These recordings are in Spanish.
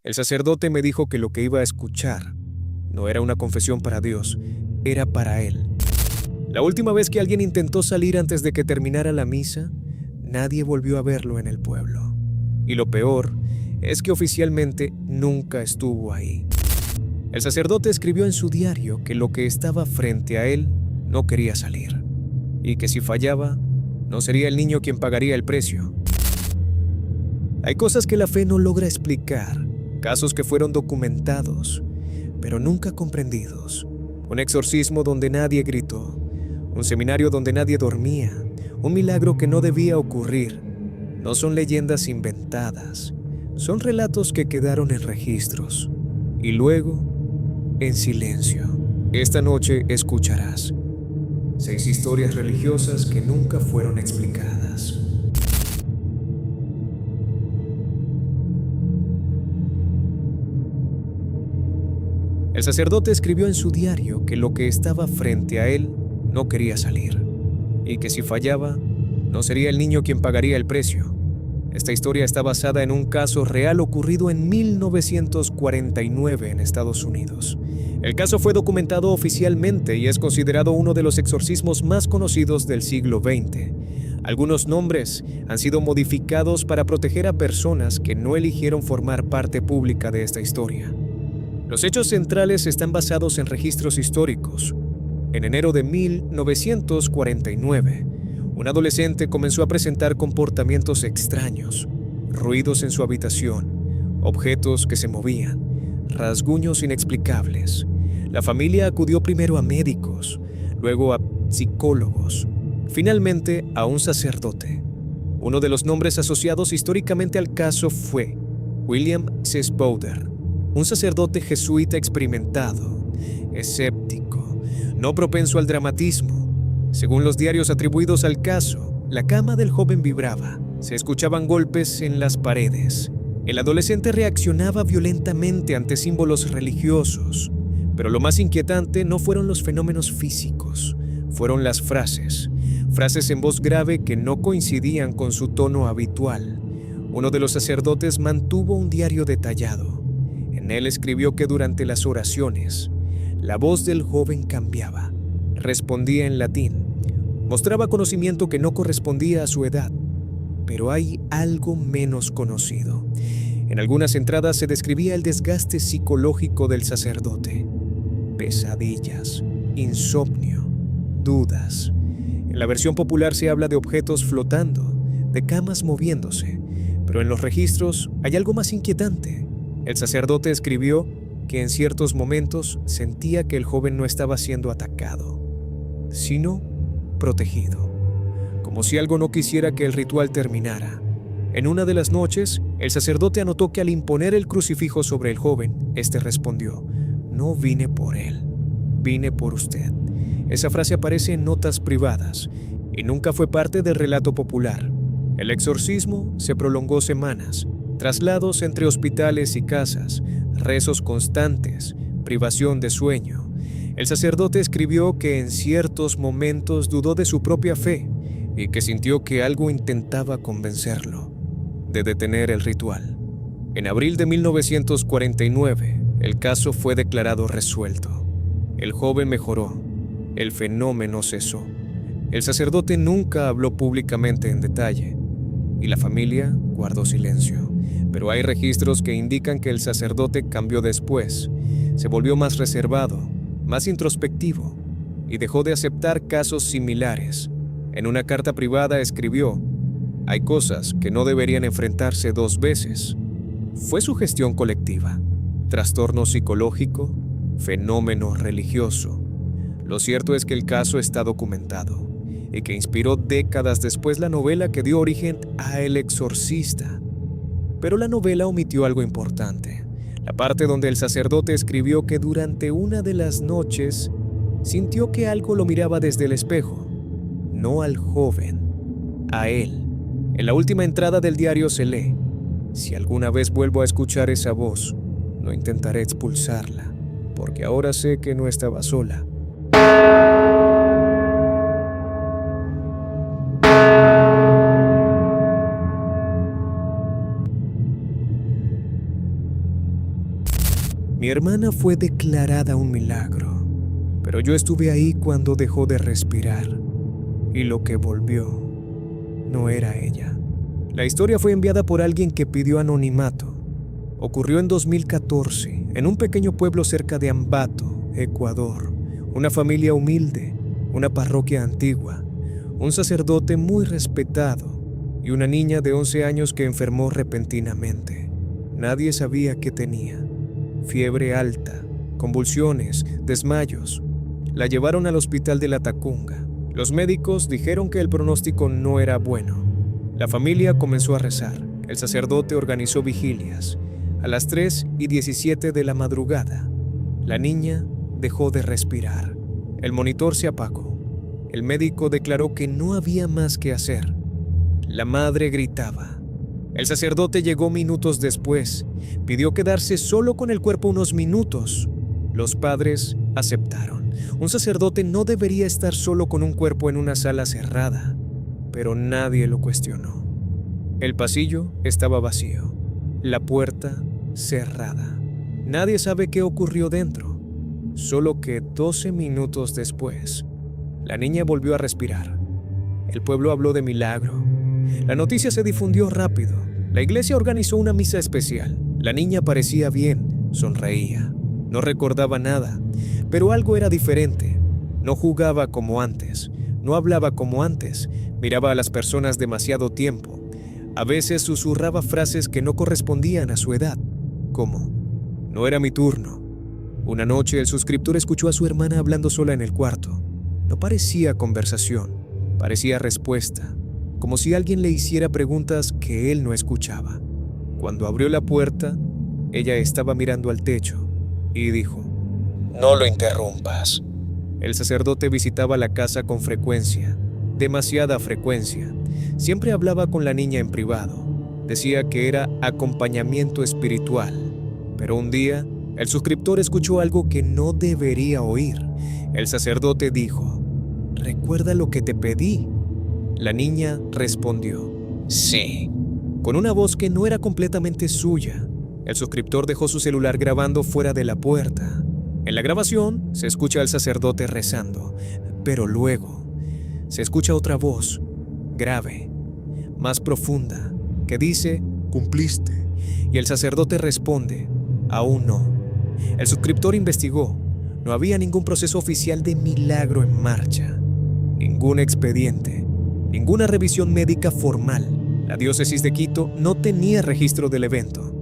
El sacerdote me dijo que lo que iba a escuchar no era una confesión para Dios, era para él. La última vez que alguien intentó salir antes de que terminara la misa, nadie volvió a verlo en el pueblo. Y lo peor es que oficialmente nunca estuvo ahí. El sacerdote escribió en su diario que lo que estaba frente a él no quería salir, y que si fallaba, no sería el niño quien pagaría el precio. Hay cosas que la fe no logra explicar, casos que fueron documentados, pero nunca comprendidos. Un exorcismo donde nadie gritó, un seminario donde nadie dormía, un milagro que no debía ocurrir. No son leyendas inventadas, son relatos que quedaron en registros y luego en silencio. Esta noche escucharás 6 historias religiosas que nunca fueron explicadas. El sacerdote escribió en su diario que lo que estaba frente a él no quería salir, y que si fallaba, no sería el niño quien pagaría el precio. Esta historia está basada en un caso real ocurrido en 1949 en Estados Unidos. El caso fue documentado oficialmente y es considerado uno de los exorcismos más conocidos del siglo XX. Algunos nombres han sido modificados para proteger a personas que no eligieron formar parte pública de esta historia. Los hechos centrales están basados en registros históricos. En enero de 1949, un adolescente comenzó a presentar comportamientos extraños, ruidos en su habitación, objetos que se movían, rasguños inexplicables. La familia acudió primero a médicos, luego a psicólogos, finalmente a un sacerdote. Uno de los nombres asociados históricamente al caso fue William Sesbowder, un sacerdote jesuita experimentado, escéptico, no propenso al dramatismo. Según los diarios atribuidos al caso, la cama del joven vibraba, se escuchaban golpes en las paredes. El adolescente reaccionaba violentamente ante símbolos religiosos, pero lo más inquietante no fueron los fenómenos físicos, fueron las frases en voz grave que no coincidían con su tono habitual. Uno de los sacerdotes mantuvo un diario detallado. En él escribió que durante las oraciones, la voz del joven cambiaba, respondía en latín, mostraba conocimiento que no correspondía a su edad, pero hay algo menos conocido. En algunas entradas se describía el desgaste psicológico del sacerdote, pesadillas, insomnio, dudas. En la versión popular se habla de objetos flotando, de camas moviéndose, pero en los registros hay algo más inquietante. El sacerdote escribió que en ciertos momentos sentía que el joven no estaba siendo atacado, sino protegido, como si algo no quisiera que el ritual terminara. En una de las noches, el sacerdote anotó que al imponer el crucifijo sobre el joven, este respondió: "No vine por él, vine por usted". Esa frase aparece en notas privadas y nunca fue parte del relato popular. El exorcismo se prolongó semanas, traslados entre hospitales y casas, rezos constantes, privación de sueño. El sacerdote escribió que en ciertos momentos dudó de su propia fe y que sintió que algo intentaba convencerlo de detener el ritual. En abril de 1949, el caso fue declarado resuelto. El joven mejoró, el fenómeno cesó. El sacerdote nunca habló públicamente en detalle y la familia guardó silencio. Pero hay registros que indican que el sacerdote cambió después, se volvió más reservado, más introspectivo y dejó de aceptar casos similares. En una carta privada escribió: "Hay cosas que no deberían enfrentarse 2 veces". Fue sugestión colectiva, trastorno psicológico, fenómeno religioso. Lo cierto es que el caso está documentado y que inspiró décadas después la novela que dio origen a El Exorcista. Pero la novela omitió algo importante, la parte donde el sacerdote escribió que durante una de las noches sintió que algo lo miraba desde el espejo, no al joven, a él. En la última entrada del diario se lee: "Si alguna vez vuelvo a escuchar esa voz, no intentaré expulsarla, porque ahora sé que no estaba sola". Mi hermana fue declarada un milagro, pero yo estuve ahí cuando dejó de respirar y lo que volvió no era ella. La historia fue enviada por alguien que pidió anonimato. Ocurrió en 2014, en un pequeño pueblo cerca de Ambato, Ecuador. Una familia humilde, una parroquia antigua, un sacerdote muy respetado y una niña de 11 años que enfermó repentinamente. Nadie sabía qué tenía. Fiebre alta, convulsiones, desmayos. La llevaron al hospital de La Tacunga. Los médicos dijeron que el pronóstico no era bueno. La familia comenzó a rezar. El sacerdote organizó vigilias. A las 3:17 de la madrugada, la niña dejó de respirar. El monitor se apagó. El médico declaró que no había más que hacer. La madre gritaba. El sacerdote llegó minutos después. Pidió quedarse solo con el cuerpo unos minutos. Los padres aceptaron. Un sacerdote no debería estar solo con un cuerpo en una sala cerrada, pero nadie lo cuestionó. El pasillo estaba vacío. La puerta cerrada. Nadie sabe qué ocurrió dentro. Solo que 12 minutos después, la niña volvió a respirar. El pueblo habló de milagro. La noticia se difundió rápido. La iglesia organizó una misa especial. La niña parecía bien, sonreía. No recordaba nada, pero algo era diferente. No jugaba como antes, no hablaba como antes, miraba a las personas demasiado tiempo. A veces susurraba frases que no correspondían a su edad, como: "No era mi turno". Una noche el suscriptor escuchó a su hermana hablando sola en el cuarto. No parecía conversación, parecía respuesta, como si alguien le hiciera preguntas que él no escuchaba. Cuando abrió la puerta, ella estaba mirando al techo y dijo: "No lo interrumpas". El sacerdote visitaba la casa con frecuencia, demasiada frecuencia. Siempre hablaba con la niña en privado. Decía que era acompañamiento espiritual. Pero un día, el suscriptor escuchó algo que no debería oír. El sacerdote dijo: "¿Recuerda lo que te pedí?". La niña respondió: "Sí", con una voz que no era completamente suya. El suscriptor dejó su celular grabando fuera de la puerta. En la grabación se escucha al sacerdote rezando, pero luego se escucha otra voz, grave, más profunda, que dice: "Cumpliste". Y el sacerdote responde: "Aún no". El suscriptor investigó. No había ningún proceso oficial de milagro en marcha, ningún expediente, ninguna revisión médica formal. La diócesis de Quito no tenía registro del evento.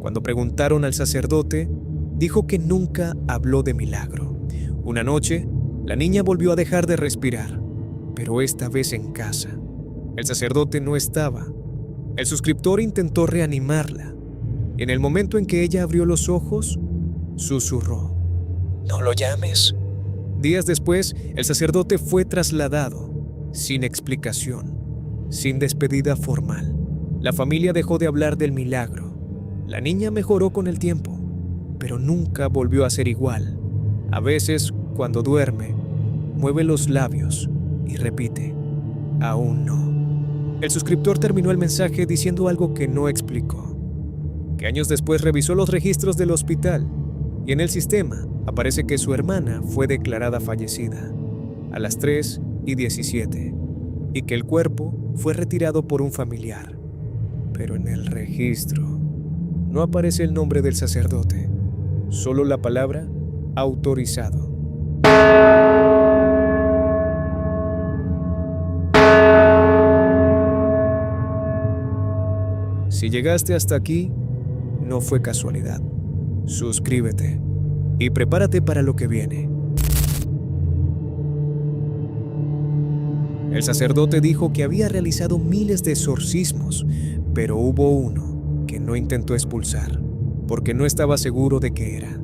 Cuando preguntaron al sacerdote, dijo que nunca habló de milagro. Una noche, la niña volvió a dejar de respirar, pero esta vez en casa. El sacerdote no estaba. El suscriptor intentó reanimarla, y en el momento en que ella abrió los ojos, susurró: "No lo llames". Días después, el sacerdote fue trasladado, sin explicación, sin despedida formal. La familia dejó de hablar del milagro. La niña mejoró con el tiempo, pero nunca volvió a ser igual. A veces, cuando duerme, mueve los labios y repite: "Aún no". El suscriptor terminó el mensaje diciendo algo que no explicó. Que años después revisó los registros del hospital y en el sistema aparece que su hermana fue declarada fallecida a las 3:17 y que el cuerpo fue retirado por un familiar. Pero en el registro no aparece el nombre del sacerdote, solo la palabra autorizado. Si llegaste hasta aquí, no fue casualidad. Suscríbete y prepárate para lo que viene. El sacerdote dijo que había realizado miles de exorcismos, pero hubo uno que no intentó expulsar, porque no estaba seguro de qué era.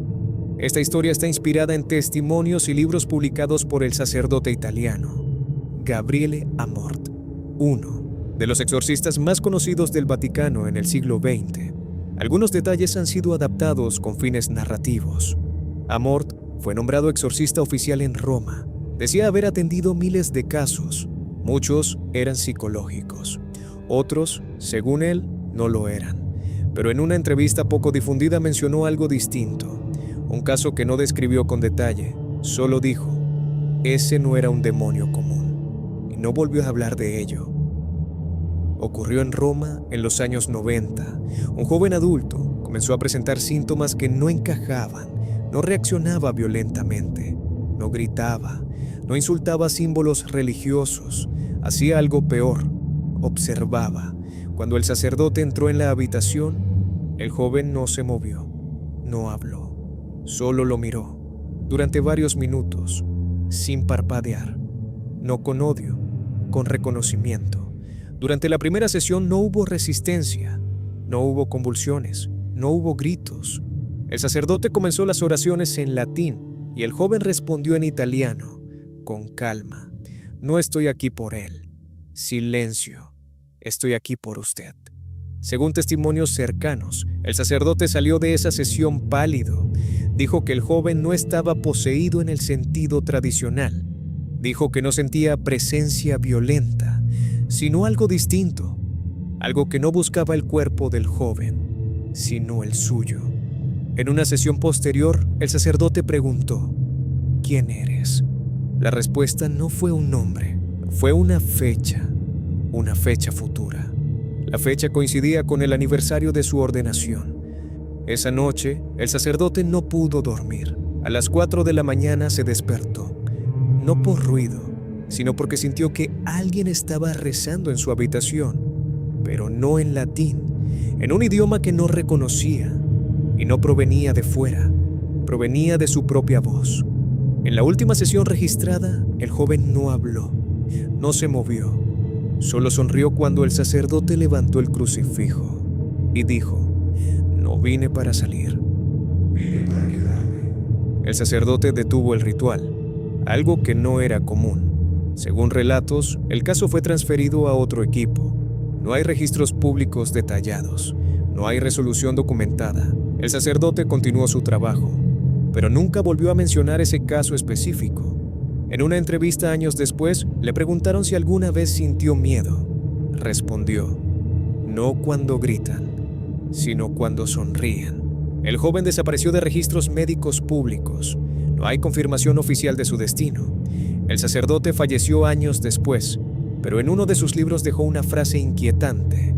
Esta historia está inspirada en testimonios y libros publicados por el sacerdote italiano Gabriele Amort, uno de los exorcistas más conocidos del Vaticano en el siglo XX. Algunos detalles han sido adaptados con fines narrativos. Amort fue nombrado exorcista oficial en Roma. Decía haber atendido miles de casos. Muchos eran psicológicos. Otros, según él, no lo eran. Pero en una entrevista poco difundida mencionó algo distinto. un caso que no describió con detalle, solo dijo, ese no era un demonio común, y no volvió a hablar de ello. Ocurrió en Roma en los años 90. Un joven adulto comenzó a presentar síntomas que no encajaban, no reaccionaba violentamente, no gritaba, no insultaba símbolos religiosos, hacía algo peor, observaba. Cuando el sacerdote entró en la habitación, el joven no se movió, no habló, solo lo miró durante varios minutos, sin parpadear, no con odio, con reconocimiento. Durante la primera sesión no hubo resistencia, no hubo convulsiones, no hubo gritos. El sacerdote comenzó las oraciones en latín y el joven respondió en italiano, con calma. No estoy aquí por él. Silencio. Estoy aquí por usted. Según testimonios cercanos, el sacerdote salió de esa sesión pálido. Dijo que el joven no estaba poseído en el sentido tradicional. Dijo que no sentía presencia violenta, sino algo distinto, algo que no buscaba el cuerpo del joven, sino el suyo. En una sesión posterior, el sacerdote preguntó, ¿quién eres? La respuesta no fue un nombre, fue una fecha futura. La fecha coincidía con el aniversario de su ordenación. Esa noche, el sacerdote no pudo dormir. A las 4 de la mañana se despertó, no por ruido, sino porque sintió que alguien estaba rezando en su habitación, pero no en latín, en un idioma que no reconocía, y no provenía de fuera, provenía de su propia voz. En la última sesión registrada, el joven no habló, no se movió, solo sonrió cuando el sacerdote levantó el crucifijo y dijo, no vine para salir, vine para quedarme. El sacerdote detuvo el ritual, algo que no era común. Según relatos, el caso fue transferido a otro equipo. No hay registros públicos detallados, no hay resolución documentada. El sacerdote continuó su trabajo, pero nunca volvió a mencionar ese caso específico. En una entrevista años después, le preguntaron si alguna vez sintió miedo. Respondió, no cuando gritan, sino cuando sonríen. El joven desapareció de registros médicos públicos. No hay confirmación oficial de su destino. El sacerdote falleció años después, pero en uno de sus libros dejó una frase inquietante.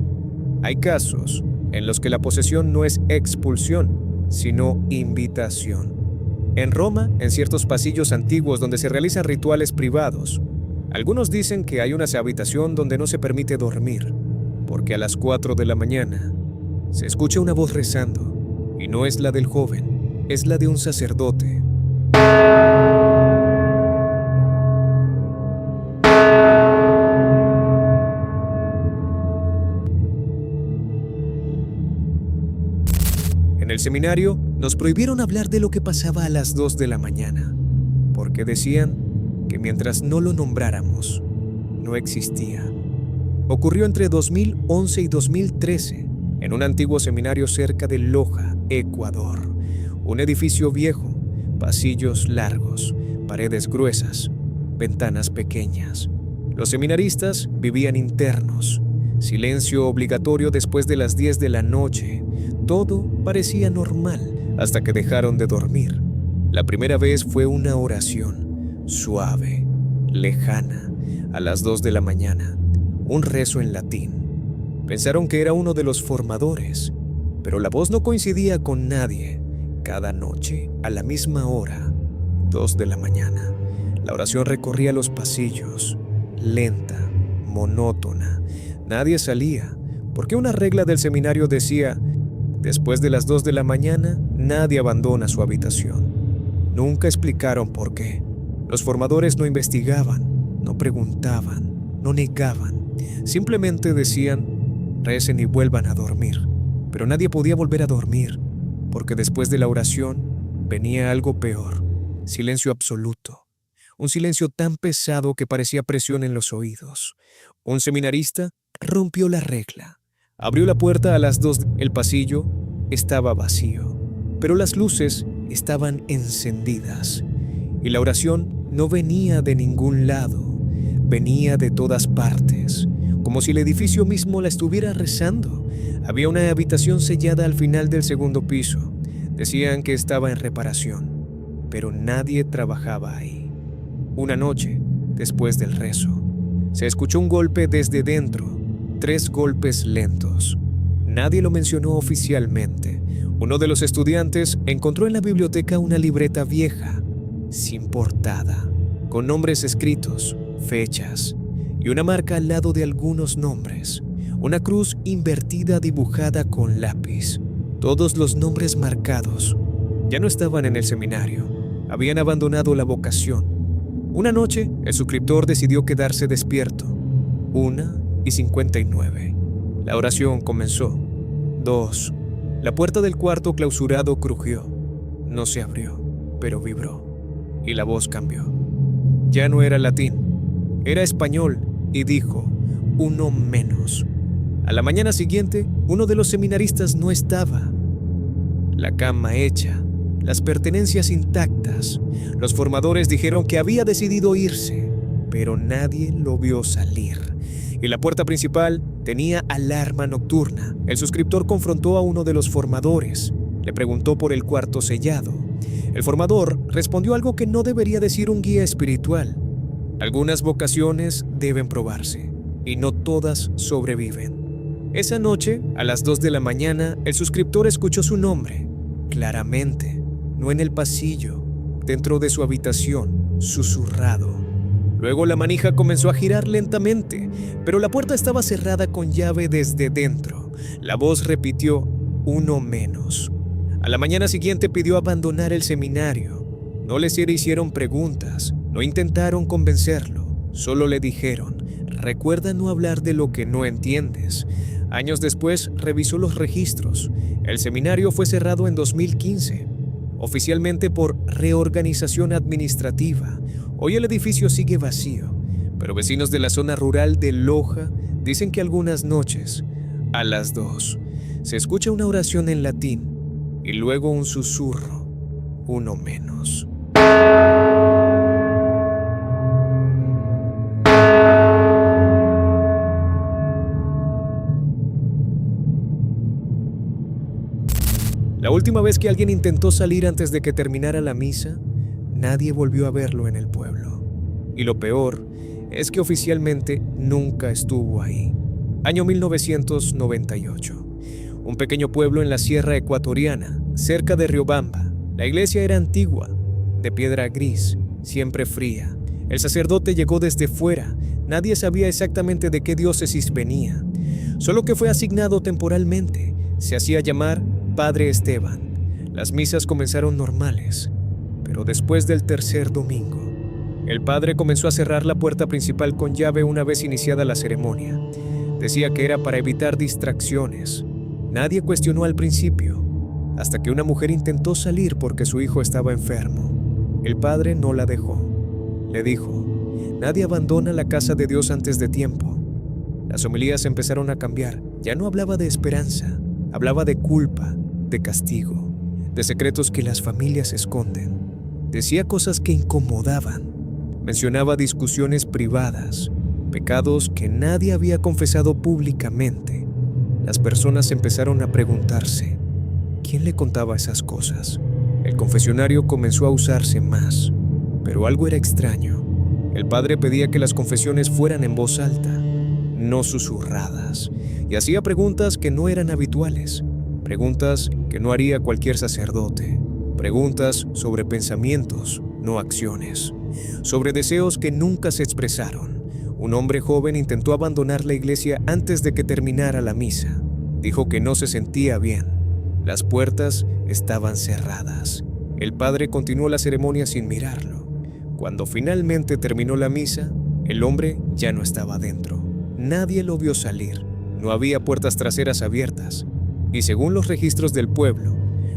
Hay casos en los que la posesión no es expulsión, sino invitación. En Roma, en ciertos pasillos antiguos donde se realizan rituales privados, algunos dicen que hay una habitación donde no se permite dormir, porque a las 4 de la mañana se escucha una voz rezando, y no es la del joven, es la de un sacerdote. En el seminario nos prohibieron hablar de lo que pasaba a las 2 de la mañana, porque decían que mientras no lo nombráramos, no existía. Ocurrió entre 2011 y 2013 en un antiguo seminario cerca de Loja, Ecuador. Un edificio viejo, pasillos largos, paredes gruesas, ventanas pequeñas. Los seminaristas vivían internos. Silencio obligatorio después de las 10 de la noche. Todo parecía normal hasta que dejaron de dormir. La primera vez fue una oración, suave, lejana, a las 2 de la mañana. Un rezo en latín. Pensaron que era uno de los formadores, pero la voz no coincidía con nadie. Cada noche, a la misma hora, 2 de la mañana, la oración recorría los pasillos, lenta, monótona. Nadie salía, porque una regla del seminario decía, después de las 2 de la mañana, nadie abandona su habitación. Nunca explicaron por qué. Los formadores no investigaban, no preguntaban, no negaban. Simplemente decían, recen y vuelvan a dormir. Pero nadie podía volver a dormir, porque después de la oración venía algo peor. Silencio absoluto. Un silencio tan pesado que parecía presión en los oídos. Un seminarista rompió la regla. Abrió la puerta a las 2. El pasillo estaba vacío, pero las luces estaban encendidas. Y la oración no venía de ningún lado, venía de todas partes, como si el edificio mismo la estuviera rezando. Había una habitación sellada al final del segundo piso. Decían que estaba en reparación, pero nadie trabajaba ahí. Una noche, después del rezo, se escuchó un golpe desde dentro, 3 golpes lentos. Nadie lo mencionó oficialmente. Uno de los estudiantes encontró en la biblioteca una libreta vieja, sin portada, con nombres escritos, fechas y una marca al lado de algunos nombres. Una cruz invertida dibujada con lápiz. Todos los nombres marcados ya no estaban en el seminario. Habían abandonado la vocación. Una noche, el suscriptor decidió quedarse despierto. 1:59. La oración comenzó. 2. La puerta del cuarto clausurado crujió. No se abrió, pero vibró. Y la voz cambió. Ya no era latín, era español, y dijo: 1 menos. A la mañana siguiente, uno de los seminaristas no estaba. La cama hecha, las pertenencias intactas. Los formadores dijeron que había decidido irse, pero nadie lo vio salir. Y la puerta principal tenía alarma nocturna. El suscriptor confrontó a uno de los formadores. Le preguntó por el cuarto sellado. El formador respondió algo que no debería decir un guía espiritual. Algunas vocaciones deben probarse, y no todas sobreviven. Esa noche, a las 2 de la mañana, el suscriptor escuchó su nombre, claramente, no en el pasillo, dentro de su habitación, susurrado. Luego la manija comenzó a girar lentamente, pero la puerta estaba cerrada con llave desde dentro. La voz repitió: 1 menos. A la mañana siguiente pidió abandonar el seminario. No le hicieron preguntas, no intentaron convencerlo, solo le dijeron: recuerda no hablar de lo que no entiendes. Años después revisó los registros. El seminario fue cerrado en 2015, oficialmente por reorganización administrativa. Hoy el edificio sigue vacío, pero vecinos de la zona rural de Loja dicen que algunas noches, a las 2, se escucha una oración en latín y luego un susurro: 1 menos. La última vez que alguien intentó salir antes de que terminara la misa, nadie volvió a verlo en el pueblo. Y lo peor es que oficialmente nunca estuvo ahí. Año 1998. Un pequeño pueblo en la sierra ecuatoriana, cerca de Riobamba. La iglesia era antigua, de piedra gris, siempre fría. El sacerdote llegó desde fuera. Nadie sabía exactamente de qué diócesis venía, solo que fue asignado temporalmente. Se hacía llamar Padre Esteban. Las misas comenzaron normales, pero después del tercer domingo, el padre comenzó a cerrar la puerta principal con llave una vez iniciada la ceremonia. Decía que era para evitar distracciones. Nadie cuestionó al principio, hasta que una mujer intentó salir porque su hijo estaba enfermo. El padre no la dejó. Le dijo: nadie abandona la casa de Dios antes de tiempo. Las homilías empezaron a cambiar. Ya no hablaba de esperanza, hablaba de culpa, de castigo, de secretos que las familias esconden. Decía cosas que incomodaban. Mencionaba discusiones privadas, pecados que nadie había confesado públicamente. Las personas empezaron a preguntarse: ¿quién le contaba esas cosas? El confesionario comenzó a usarse más, pero algo era extraño. El padre pedía que las confesiones fueran en voz alta, no susurradas, y hacía preguntas que no eran habituales. Preguntas que no haría cualquier sacerdote. Preguntas sobre pensamientos, no acciones. Sobre deseos que nunca se expresaron. Un hombre joven intentó abandonar la iglesia antes de que terminara la misa. Dijo que no se sentía bien. Las puertas estaban cerradas. El padre continuó la ceremonia sin mirarlo. Cuando finalmente terminó la misa, el hombre ya no estaba dentro. Nadie lo vio salir. No había puertas traseras abiertas. Y según los registros del pueblo,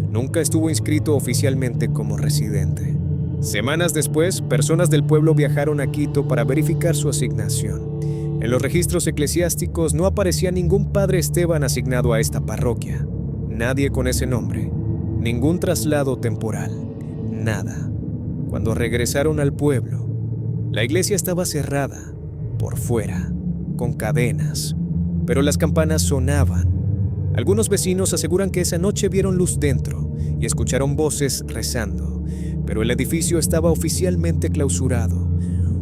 nunca estuvo inscrito oficialmente como residente. Semanas después, personas del pueblo viajaron a Quito para verificar su asignación. En los registros eclesiásticos no aparecía ningún padre Esteban asignado a esta parroquia. Nadie con ese nombre. Ningún traslado temporal. Nada. Cuando regresaron al pueblo, la iglesia estaba cerrada, por fuera, con cadenas, pero las campanas sonaban. Algunos vecinos aseguran que esa noche vieron luz dentro y escucharon voces rezando, pero el edificio estaba oficialmente clausurado.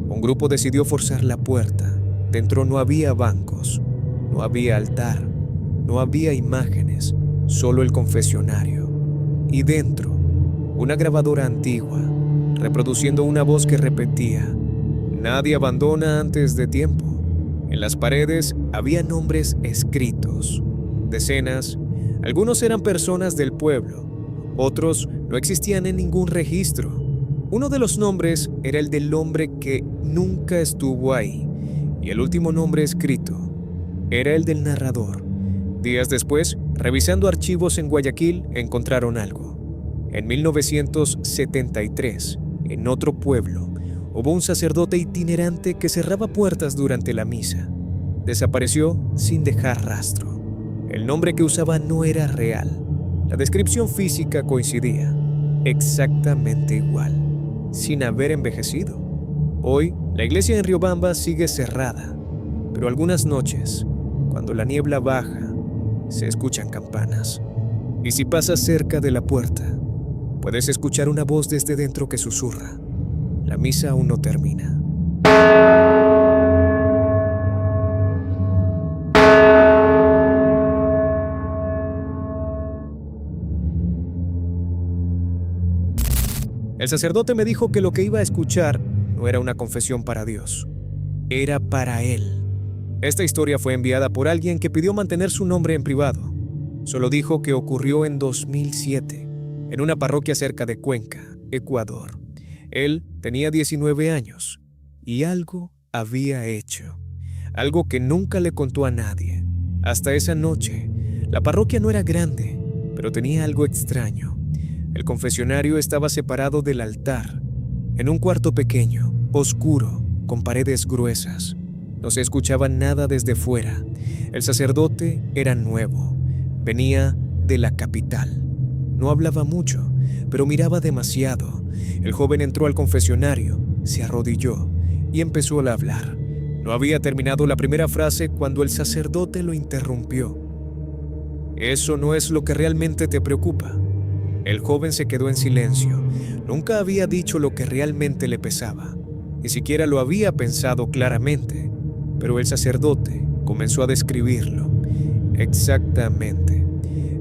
Un grupo decidió forzar la puerta. Dentro no había bancos, no había altar, no había imágenes, solo el confesionario. Y dentro, una grabadora antigua, reproduciendo una voz que repetía: "Nadie abandona antes de tiempo". En las paredes había nombres escritos, decenas. Algunos eran personas del pueblo, otros no existían en ningún registro. Uno de los nombres era el del hombre que nunca estuvo ahí, y el último nombre escrito era el del narrador. Días después, revisando archivos en Guayaquil, encontraron algo. En 1973, en otro pueblo, hubo un sacerdote itinerante que cerraba puertas durante la misa. Desapareció sin dejar rastro. El nombre que usaba no era real. La descripción física coincidía, exactamente igual, sin haber envejecido. Hoy, la iglesia en Riobamba sigue cerrada, pero algunas noches, cuando la niebla baja, se escuchan campanas. Y si pasas cerca de la puerta, puedes escuchar una voz desde dentro que susurra: "La misa aún no termina". El sacerdote me dijo que lo que iba a escuchar no era una confesión para Dios, era para él. Esta historia fue enviada por alguien que pidió mantener su nombre en privado. Solo dijo que ocurrió en 2007, en una parroquia cerca de Cuenca, Ecuador. Él tenía 19 años y algo había hecho, algo que nunca le contó a nadie. Hasta esa noche, la parroquia no era grande, pero tenía algo extraño. El confesionario estaba separado del altar, en un cuarto pequeño, oscuro, con paredes gruesas. No se escuchaba nada desde fuera. El sacerdote era nuevo, venía de la capital. No hablaba mucho, pero miraba demasiado. El joven entró al confesionario, se arrodilló y empezó a hablar. No había terminado la primera frase cuando el sacerdote lo interrumpió. «Eso no es lo que realmente te preocupa». El joven se quedó en silencio. Nunca había dicho lo que realmente le pesaba. Ni siquiera lo había pensado claramente. Pero el sacerdote comenzó a describirlo. Exactamente.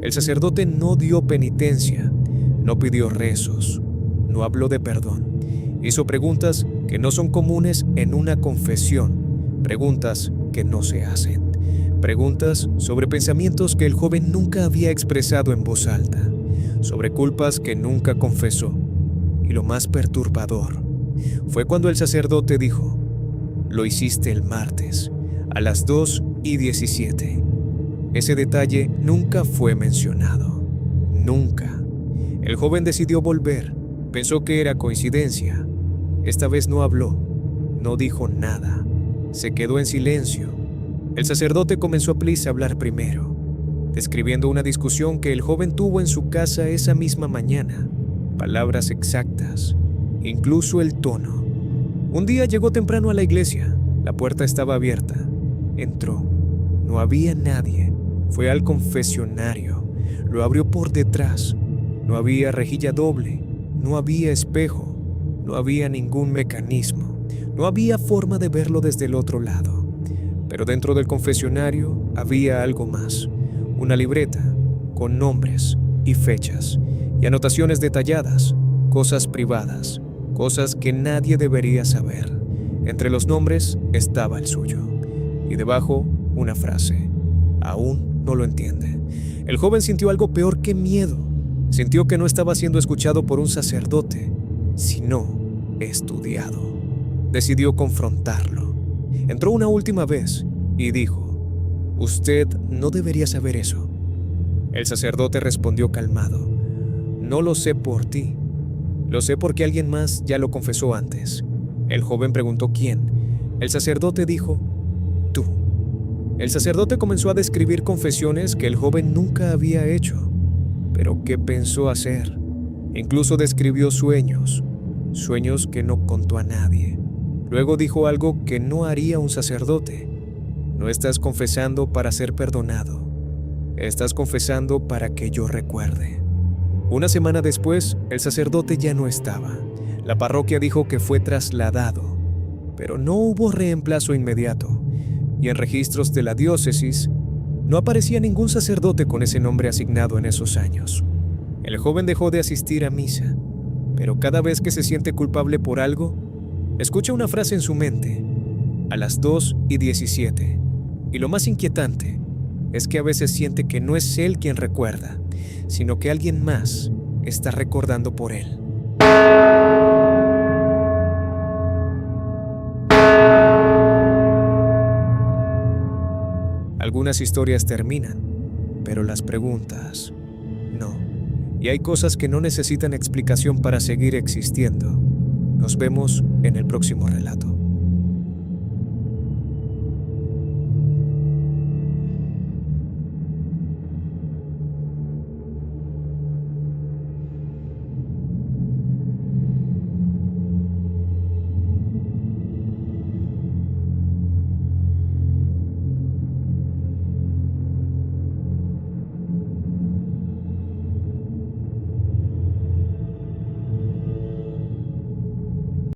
El sacerdote no dio penitencia, no pidió rezos, no habló de perdón. Hizo preguntas que no son comunes en una confesión, preguntas que no se hacen. Preguntas sobre pensamientos que el joven nunca había expresado en voz alta, sobre culpas que nunca confesó. Y lo más perturbador fue cuando el sacerdote dijo: «Lo hiciste el martes, a las 2:17». Ese detalle nunca fue mencionado. Nunca. El joven decidió volver. Pensó que era coincidencia. Esta vez no habló. No dijo nada. Se quedó en silencio. El sacerdote comenzó a hablar primero, describiendo una discusión que el joven tuvo en su casa esa misma mañana. Palabras exactas, incluso el tono. Un día llegó temprano a la iglesia. La puerta estaba abierta. Entró. No había nadie. Fue al confesionario. Lo abrió por detrás. No había rejilla doble. No había espejo. No había ningún mecanismo. No había forma de verlo desde el otro lado. Pero dentro del confesionario había algo más. Una libreta con nombres y fechas y anotaciones detalladas, cosas privadas, cosas que nadie debería saber. Entre los nombres estaba el suyo. Y debajo una frase: «Aún no lo entiende». El joven sintió algo peor que miedo. Sintió que no estaba siendo escuchado por un sacerdote, sino estudiado. Decidió confrontarlo. Entró una última vez y dijo: «Usted no debería saber eso». El sacerdote respondió calmado: «No lo sé por ti. Lo sé porque alguien más ya lo confesó antes». El joven preguntó quién. El sacerdote dijo: «Tú». El sacerdote comenzó a describir confesiones que el joven nunca había hecho. Pero ¿qué pensó hacer? Incluso describió sueños que no contó a nadie. Luego dijo algo que no haría un sacerdote: «No estás confesando para ser perdonado. Estás confesando para que yo recuerde. Una semana después, el sacerdote ya no estaba. La parroquia dijo que fue trasladado, pero no hubo reemplazo inmediato, y en registros de la diócesis no aparecía ningún sacerdote con ese nombre asignado en esos años. El joven dejó de asistir a misa, pero cada vez que se siente culpable por algo, escucha una frase en su mente, a las 2:17. Y lo más inquietante es que a veces siente que no es él quien recuerda, sino que alguien más está recordando por él. Algunas historias terminan, pero las preguntas no. Y hay cosas que no necesitan explicación para seguir existiendo. Nos vemos en el próximo relato.